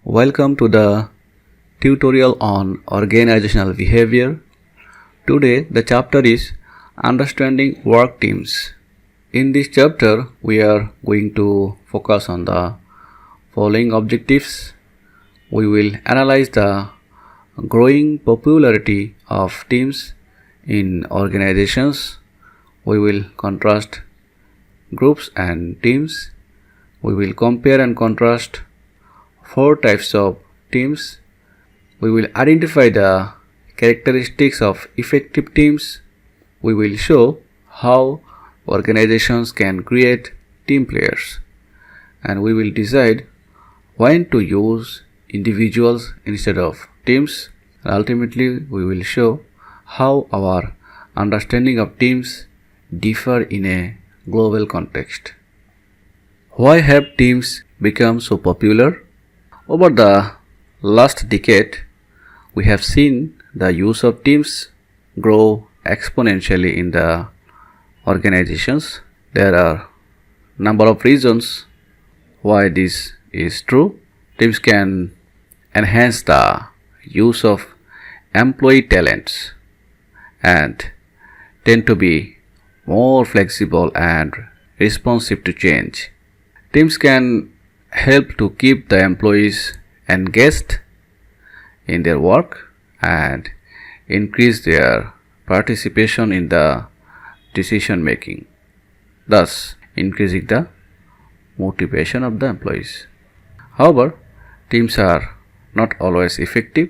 Welcome to the tutorial on organizational behavior. Today the chapter is understanding work teams. In this chapter we are going to focus on the following objectives. We will analyze the growing popularity of teams in organizations. We will contrast groups and teams. We will compare and contrast 4 types of teams. We will identify the characteristics of effective teams. We will show how organizations can create team players. And we will decide when to use individuals instead of teams. And ultimately, we will show how our understanding of teams differ in a global context. Why have teams become so popular? Over the last decade, we have seen the use of teams grow exponentially in the organizations. There are a number of reasons why this is true. Teams can enhance the use of employee talents and tend to be more flexible and responsive to change. Teams can help to keep the employees engaged in their work and increase their participation in the decision making, thus increasing the motivation of the employees. However, teams are not always effective.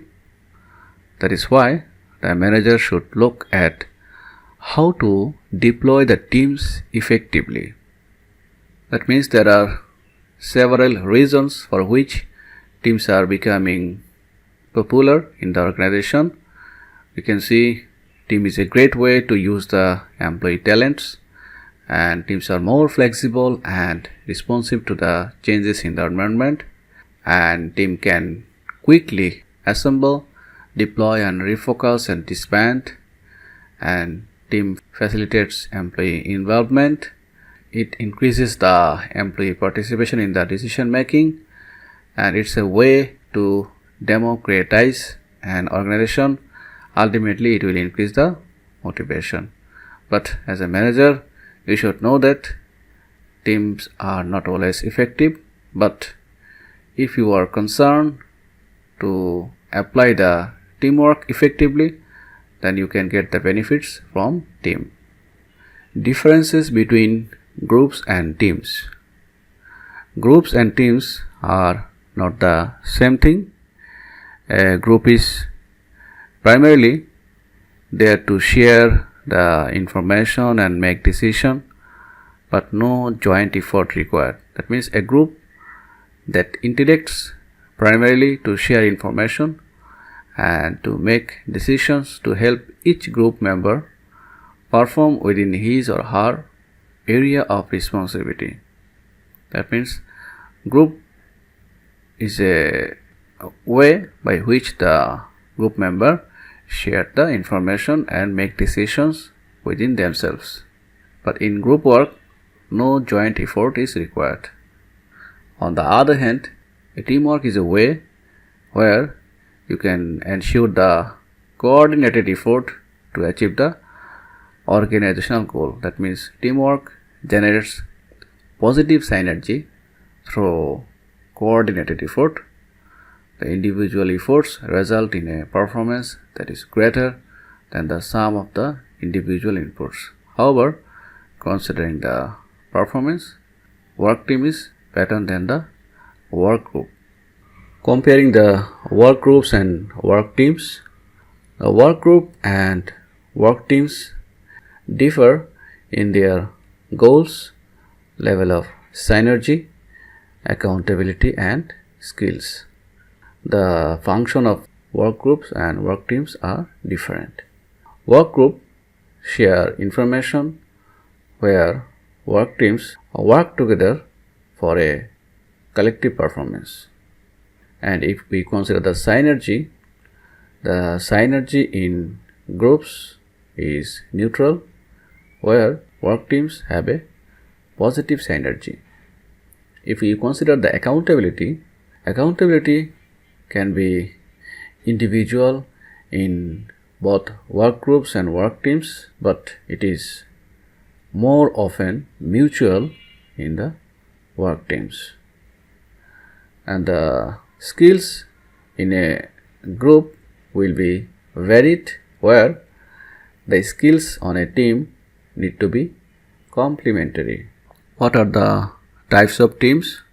That is why the manager should look at how to deploy the teams effectively. That means there are several reasons for which teams are becoming popular in the organization. You can see team is a great way to use the employee talents, and teams are more flexible and responsive to the changes in the environment, and team can quickly assemble, deploy and refocus and disband, and team facilitates employee involvement. It increases the employee participation in the decision making, and it's a way to democratize an organization. Ultimately, it will increase the motivation. But as a manager, you should know that teams are not always effective, but if you are concerned to apply the teamwork effectively, then you can get the benefits from team. Differences between groups and teams. Groups and teams are not the same thing. A group is primarily there to share the information and make decision, but no joint effort required. That means a group that interacts primarily to share information and to make decisions to help each group member perform within his or her area of responsibility. That means group is a way by which the group member share the information and make decisions within themselves. But in group work, no joint effort is required. On the other hand, a teamwork is a way where you can ensure the coordinated effort to achieve the organizational goal. That means teamwork generates positive synergy through coordinated effort. The individual efforts result in a performance that is greater than the sum of the individual inputs. However, considering the performance, work team is better than the work group. Comparing the work groups and work teams, the work group and work teams differ in their goals, level of synergy, accountability and skills. The function of work groups and work teams are different. Work group share information, where work teams work together for a collective performance. And if we consider the synergy in groups is neutral, where work teams have a positive synergy. If we consider the accountability can be individual in both work groups and work teams, but it is more often mutual in the work teams. And the skills in a group will be varied, where the skills on a team need to be complementary. What are the types of teams?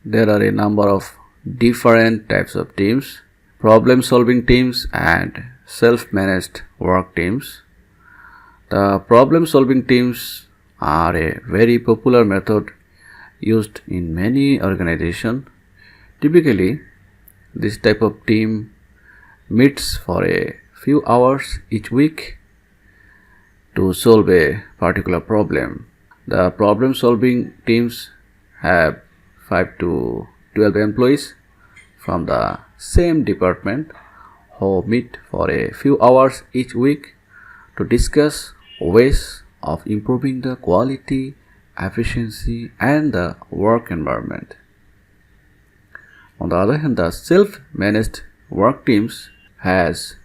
There are a number of different types of teams: problem solving teams and self-managed work teams. The problem solving teams are a very popular method used in many organizations. Typically, this type of team meets for a few hours each week to solve a particular problem. The problem solving teams have 5 to 12 employees from the same department who meet for a few hours each week to discuss ways of improving the quality, efficiency, and the work environment. On the other hand, the self-managed work teams has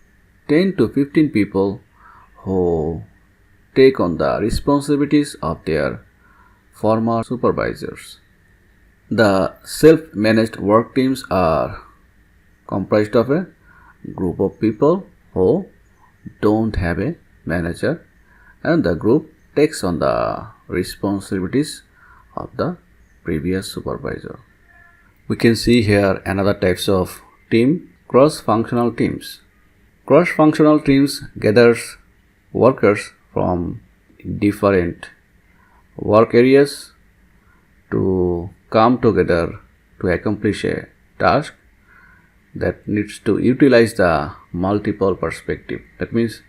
10 to 15 people who take on the responsibilities of their former supervisors. The self-managed work teams are comprised of a group of people who don't have a manager, and the group takes on the responsibilities of the previous supervisor. We can see here another types of team: cross-functional teams. Cross-functional teams gathers workers from different work areas to come together to accomplish a task that needs to utilize the multiple perspective. That means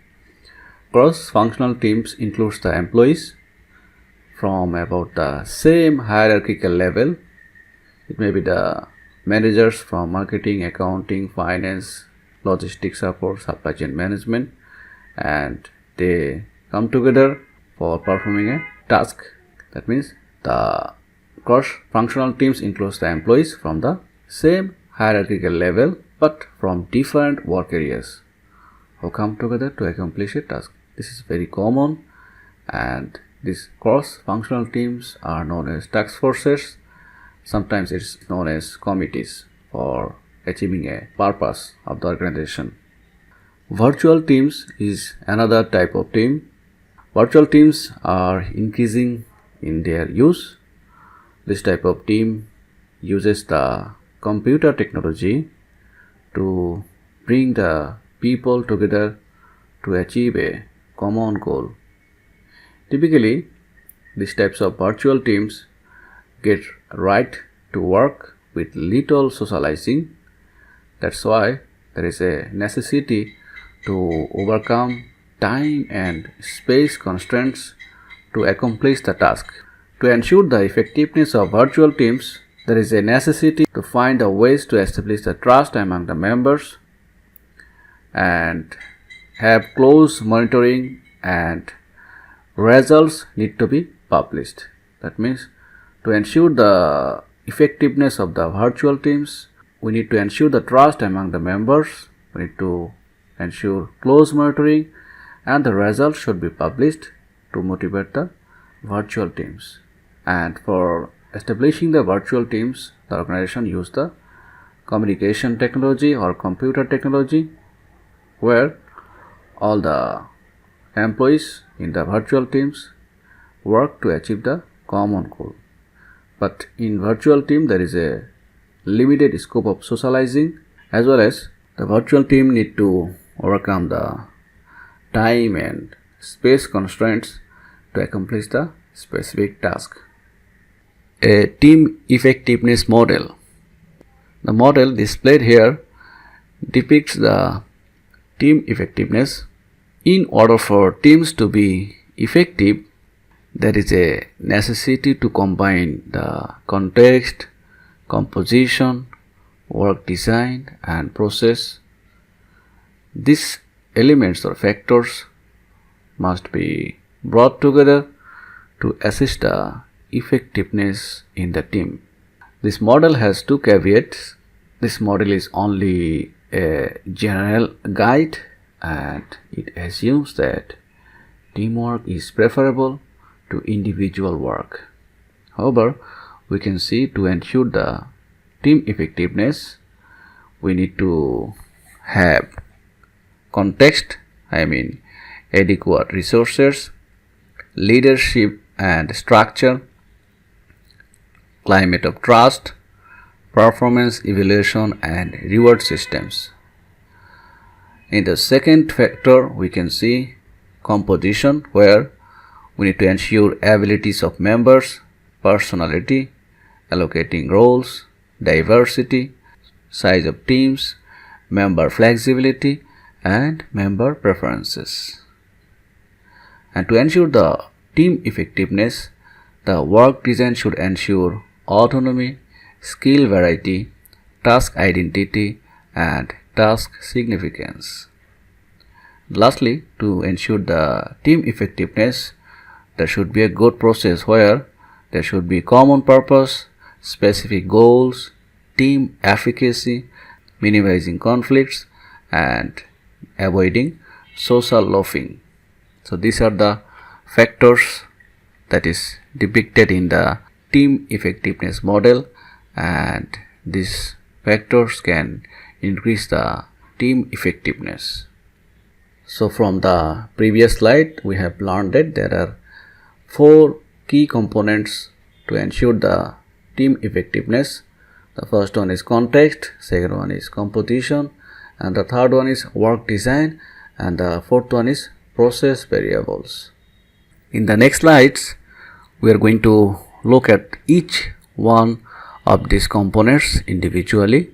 cross-functional teams includes the employees from about the same hierarchical level. It may be the managers from marketing, accounting, finance, logistics support, supply chain management, and they come together for performing a task. That means the cross-functional teams includes the employees from the same hierarchical level but from different work areas who come together to accomplish a task. This is very common, and these cross-functional teams are known as task forces. Sometimes it's known as committees for achieving a purpose of the organization. Virtual teams is another type of team. Virtual teams are increasing in their use. This type of team uses the computer technology to bring the people together to achieve a common goal. Typically, these types of virtual teams get right to work with little socializing. That's why there is a necessity to overcome time and space constraints to accomplish the task. To ensure the effectiveness of virtual teams, there is a necessity to find ways to establish the trust among the members and have close monitoring, and results need to be published. That means to ensure the effectiveness of the virtual teams, we need to ensure the trust among the members, we need to ensure close monitoring, and the results should be published to motivate the virtual teams. And for establishing the virtual teams, the organization used the communication technology or computer technology, where all the employees in the virtual teams work to achieve the common goal. But in virtual team, there is a limited scope of socializing, as well as the virtual team need to overcome the time and space constraints to accomplish the specific task. A team effectiveness model. The model displayed here depicts the team effectiveness. In order for teams to be effective, there is a necessity to combine the context, composition, work design, and process. These elements or factors must be brought together to assist the effectiveness in the team. This model has two caveats. This model is only a general guide and it assumes that teamwork is preferable to individual work. However, we can see to ensure the team effectiveness, we need to have context, adequate resources, leadership and structure, climate of trust, performance evaluation and reward systems. In the second factor, we can see composition, where we need to ensure abilities of members, personality, allocating roles, diversity, size of teams, member flexibility and member preferences. And to ensure the team effectiveness, the work design should ensure autonomy, skill variety, task identity and task significance. Lastly, to ensure the team effectiveness, there should be a good process where there should be common purpose, specific goals, team efficacy, minimizing conflicts and avoiding social loafing. So these are the factors that is depicted in the team effectiveness model, and these factors can increase the team effectiveness. So from the previous slide, we have learned that there are 4 key components to ensure the team effectiveness. The first one is context, second one is composition, and the third one is work design, and the fourth one is process variables. In the next slides, we are going to look at each one of these components individually.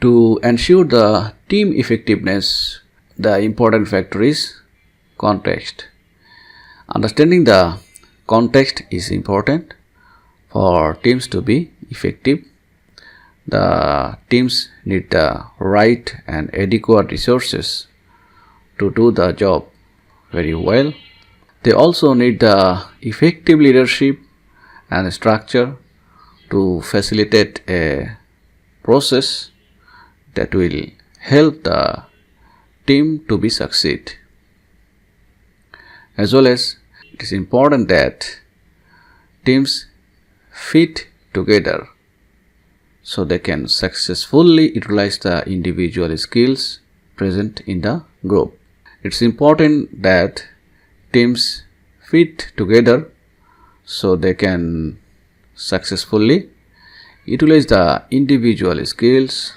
To ensure the team effectiveness, the important factor is context. Understanding the context is important for teams to be effective. The teams need the right and adequate resources to do the job very well. They also need the effective leadership and structure to facilitate a process that will help the team to be succeed. As well as it is important that teams fit together so they can successfully utilize the individual skills present in the group. It's important that teams fit together so they can successfully utilize the individual skills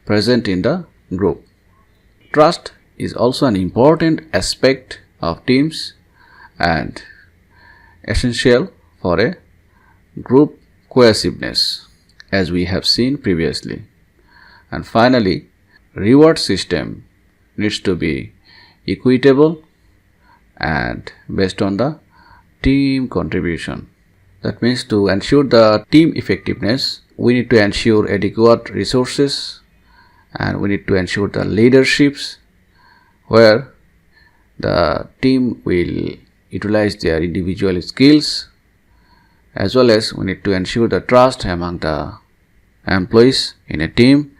present in the group. Trust is also an important aspect of teams and essential for a group cohesiveness, as we have seen previously. And finally, reward system needs to be equitable and based on the team contribution. That means to ensure the team effectiveness, we need to ensure adequate resources and we need to ensure the leaderships where the team will utilize their individual skills, as well as we need to ensure the trust among the employees in a team,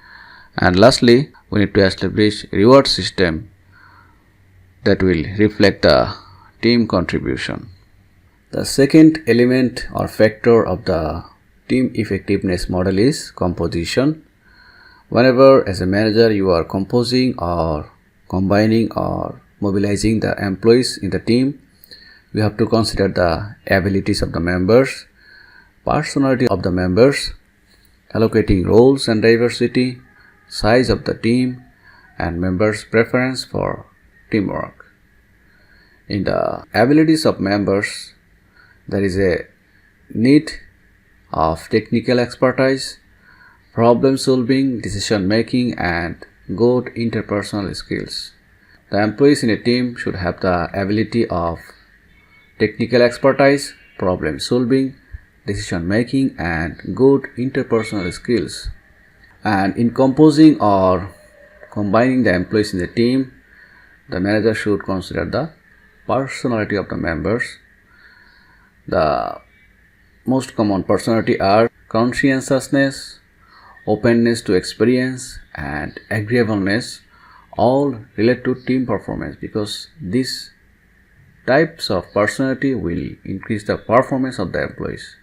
and lastly we need to establish reward system that will reflect the team contribution. The second element or factor of the team effectiveness model is composition. Whenever as a manager you are composing or combining or mobilizing the employees in the team, you have to consider the abilities of the members, personality of the members, allocating roles and diversity, size of the team, and members' preference for teamwork. In the abilities of members, there is a need of technical expertise, problem solving, decision making, and good interpersonal skills. The employees in a team should have the ability of technical expertise, problem solving, decision making, and good interpersonal skills. And in composing or combining the employees in the team, the manager should consider the personality of the members. The most common personality are conscientiousness, openness to experience, and agreeableness, all relate to team performance because these types of personality will increase the performance of the employees.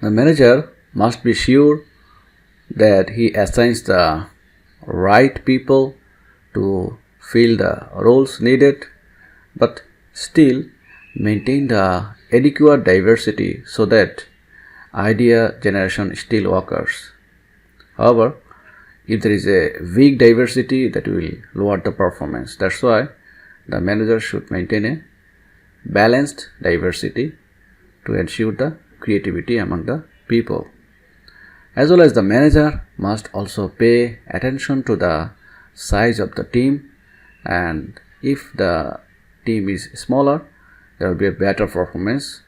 The manager must be sure that he assigns the right people to fill the roles needed, but still maintain the adequate diversity so that idea generation still occurs. However, if there is a weak diversity, that will lower the performance. That's why the manager should maintain a balanced diversity to ensure the creativity among the people. As well as the manager must also pay attention to the size of the team, and if the team is smaller, there will be a better performance.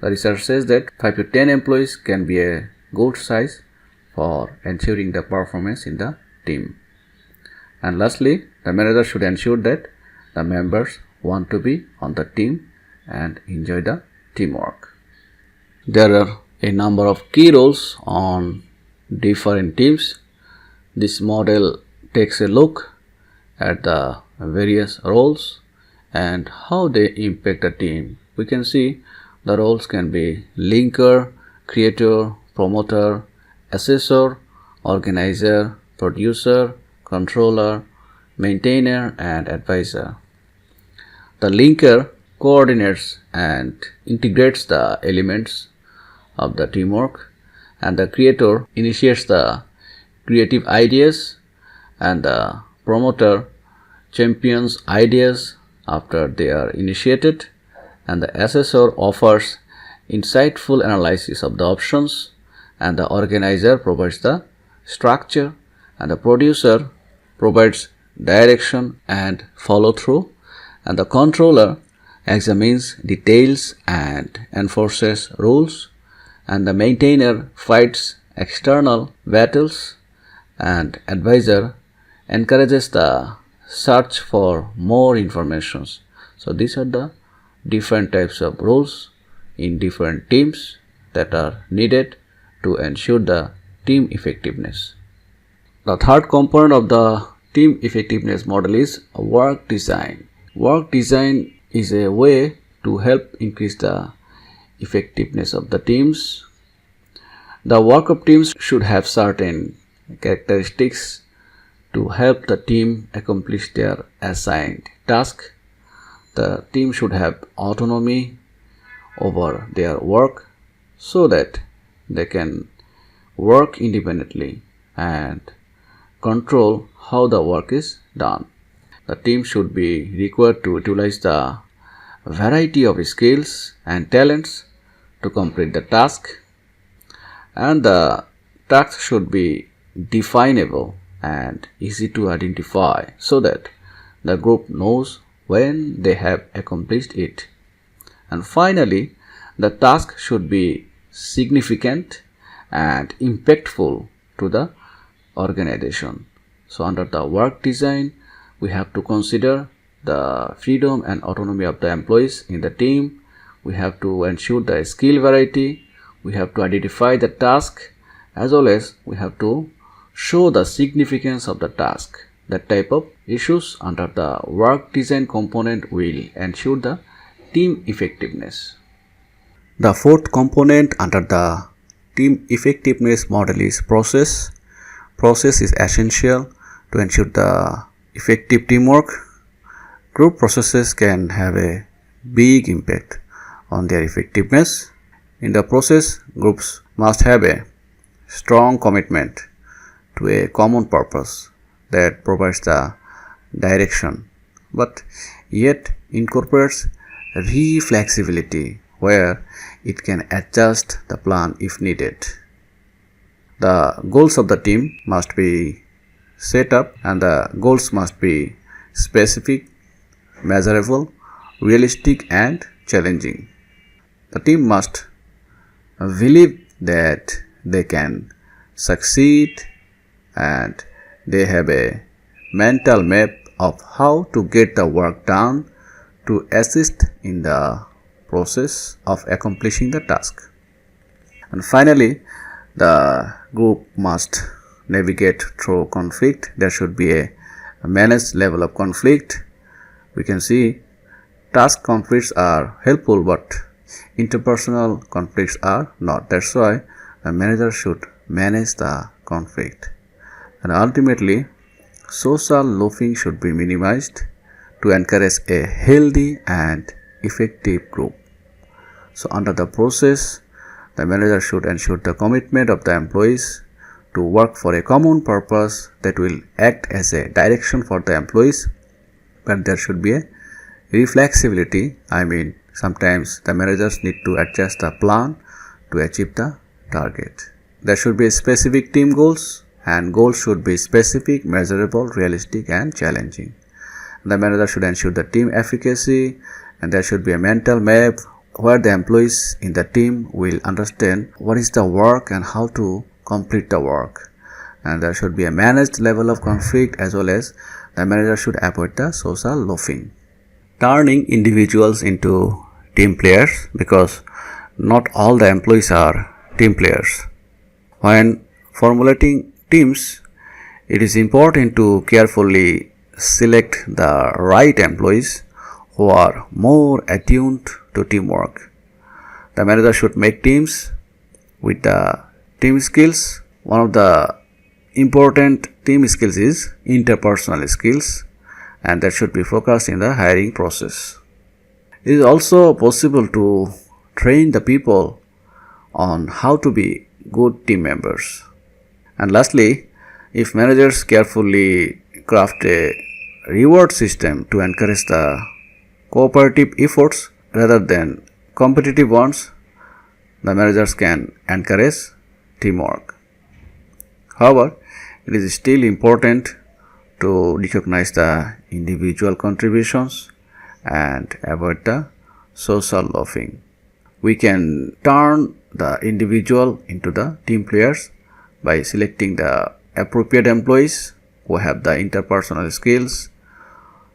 The research says that 5 to 10 employees can be a good size for ensuring the performance in the team. And lastly, the manager should ensure that the members want to be on the team and enjoy the teamwork. There are a number of key roles on different teams. This model takes a look at the various roles and how they impact the team. We can see the roles can be linker, creator, promoter, assessor, organizer, producer, controller, maintainer, and advisor. The linker coordinates and integrates the elements of the teamwork, and the creator initiates the creative ideas, and the promoter champions ideas after they are initiated, and the assessor offers insightful analysis of the options, and the organizer provides the structure, and the producer provides direction and follow through, and the controller examines details and enforces rules, and the maintainer fights external battles, and advisor encourages the search for more information. So these are the different types of roles in different teams that are needed to ensure the team effectiveness. The third component of the team effectiveness model is work design. Work design is a way to help increase the effectiveness of the teams. The work of teams should have certain characteristics to help the team accomplish their assigned task. The team should have autonomy over their work so that they can work independently and control how the work is done. The team should be required to utilize the variety of skills and talents to complete the task, and the task should be definable and easy to identify so that the group knows when they have accomplished it. And finally, the task should be significant and impactful to the organization. So under the work design, we have to consider the freedom and autonomy of the employees in the team. We have to ensure the skill variety. We have to identify the task, as well as we have to show the significance of the task. That type of issues under the work design component will ensure the team effectiveness. The fourth component under the team effectiveness model is process. Process is essential to ensure the effective teamwork. Group processes can have a big impact on their effectiveness. In the process, groups must have a strong commitment to a common purpose that provides the direction, but yet incorporates reflexibility where it can adjust the plan if needed. The goals of the team must be set up, and the goals must be specific, measurable, realistic, and challenging. The team must believe that they can succeed, and they have a mental map of how to get the work done to assist in the process of accomplishing the task. And finally, the group must navigate through conflict. There should be a managed level of conflict. We can see task conflicts are helpful, but interpersonal conflicts are not. That's why the manager should manage the conflict. And ultimately, social loafing should be minimized to encourage a healthy and effective group. So under the process, the manager should ensure the commitment of the employees to work for a common purpose that will act as a direction for the employees, but there should be a reflexibility. Sometimes the managers need to adjust the plan to achieve the target. There should be specific team goals, and goals should be specific, measurable, realistic, and challenging. The manager should ensure the team efficacy, and there should be a mental map where the employees in the team will understand what is the work and how to complete the work. And there should be a managed level of conflict, as well as the manager should avoid the social loafing. Turning individuals into team players, because not all the employees are team players. When formulating teams, it is important to carefully select the right employees who are more attuned to teamwork. The manager should make teams with the team skills. One of the important team skills is interpersonal skills, and that should be focused in the hiring process. It is also possible to train the people on how to be good team members. And lastly, if managers carefully craft a reward system to encourage the cooperative efforts rather than competitive ones, the managers can encourage teamwork. However, it is still important to recognize the individual contributions and avoid the social loafing. We can turn the individual into the team players by selecting the appropriate employees who have the interpersonal skills,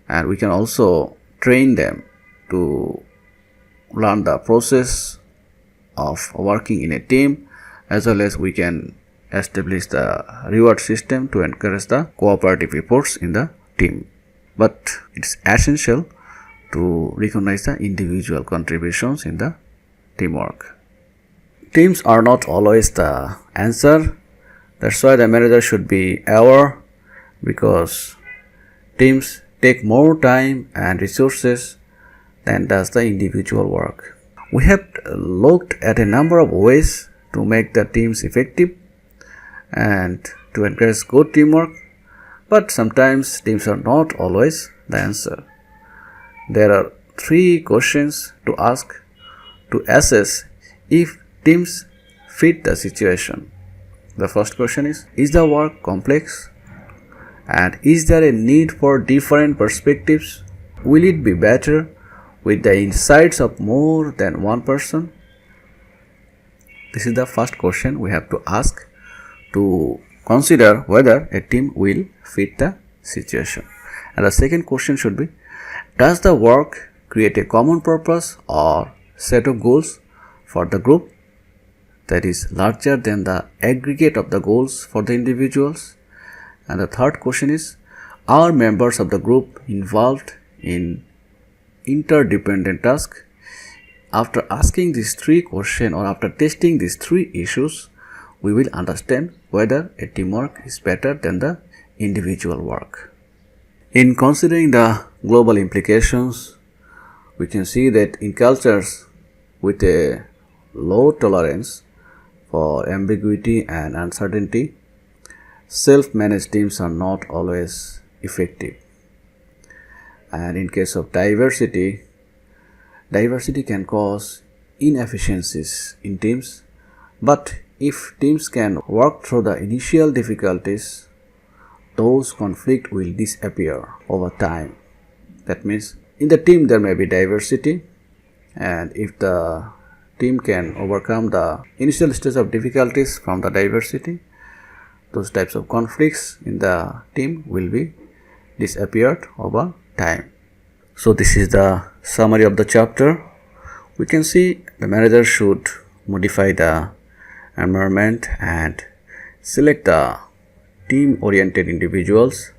and we can also train them to learn the process of working in a team, as well as we can establish the reward system to encourage the cooperative efforts in the team. But it's essential to recognize the individual contributions in the teamwork. Teams are not always the answer. That's why the manager should be aware, because teams take more time and resources than does the individual work. We have looked at a number of ways to make the teams effective and to encourage good teamwork, but sometimes teams are not always the answer. There are 3 questions to ask to assess if teams fit the situation. The first question is the work complex? And is there a need for different perspectives? Will it be better with the insights of more than one person? This is the first question we have to ask to consider whether a team will fit the situation. And the second question should be, does the work create a common purpose or set of goals for the group that is larger than the aggregate of the goals for the individuals? And the third question is, are members of the group involved in interdependent tasks? After asking these 3 questions, or after testing these 3 issues, we will understand whether a teamwork is better than the individual work. In considering the global implications, we can see that in cultures with a low tolerance for ambiguity and uncertainty, self-managed teams are not always effective. And in case of diversity can cause inefficiencies in teams, but if teams can work through the initial difficulties, those conflicts will disappear over time. That means in the team there may be diversity, and if the team can overcome the initial stage of difficulties from the diversity, those types of conflicts in the team will be disappeared over time. So this is the Summary of the chapter. We can see the manager should modify the environment and select the team-oriented individuals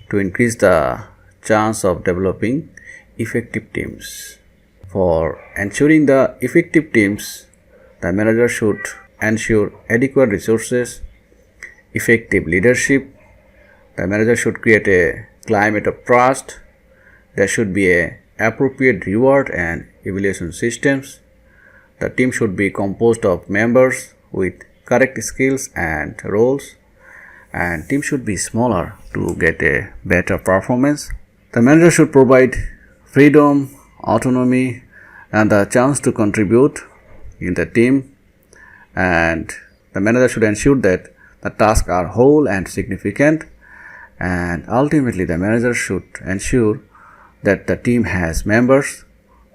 to increase the chance of developing effective teams. For ensuring the effective teams, the manager should ensure adequate resources, effective leadership. The manager should create a climate of trust. There should be a appropriate reward and evaluation systems. The team should be composed of members with correct skills and roles, and team should be smaller to get a better performance. The manager should provide freedom, autonomy, and the chance to contribute in the team, and the manager should ensure that the tasks are whole and significant, and ultimately the manager should ensure that the team has members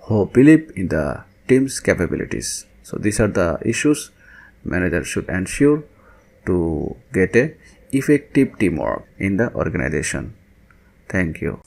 who believe in the team's capabilities. So these are the issues manager should ensure to get a effective teamwork in the organization. Thank you.